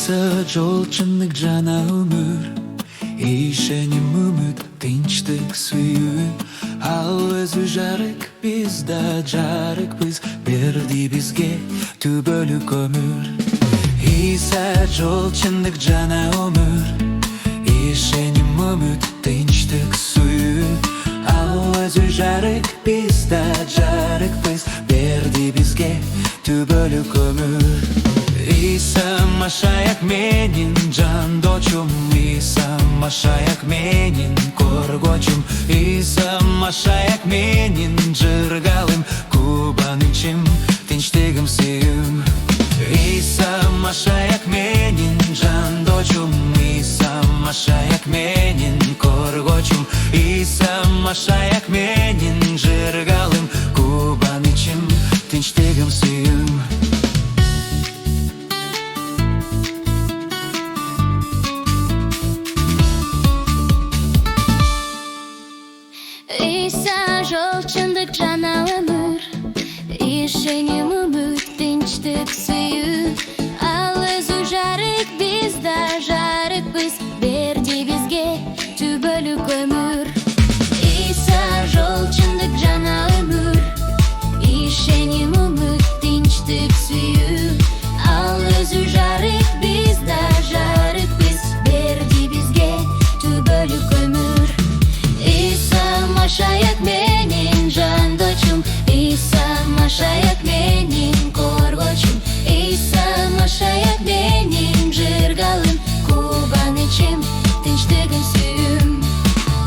İsa жолчындык жана өмүр, ишеним үмүт, тынчтык сүйүү. Ал өзү жарык, биз да жарыкпыз, берди бизге түбөлүк өмүр. İsa жолчындык жана өмүр, ишеним үмүт, тынчтык сүйүү. Ал өзү жарык, биз да жарыкпыз, берди бизге түбөлүк өмүр. İsa машаяк менин жандочум, İsa машаяк менин коргочум, İsa машаяк менин жыргалым, кубанычым, тынчтыгым, сүйүүм. İsa машаяк менин жандочум, İsa машаяк менин коргочум, İsa машаяк менин жыргалым, кубанычым, тынчтыгым, сүйүүм. İsa жолчындык жана өмүр, ишеним үмүт, тынчтык сүйүү. Ал өзү жарык, биз да жарыкпыз, берди бизге түбөлүк өмүр. İsa жолчындык жана өмүр, ишеним үмүт, тынчтык сүйүү. Ал өзү жарык, биз да жарыкпыз, берди бизге түбөлүк өмүр. İsa машаяк менин жандочум, İsa машаяк менин коргочум, İsa машаяк менин жыргалым, кубанычым, тынчтыгым, сүйүүм.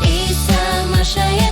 İsa машаяк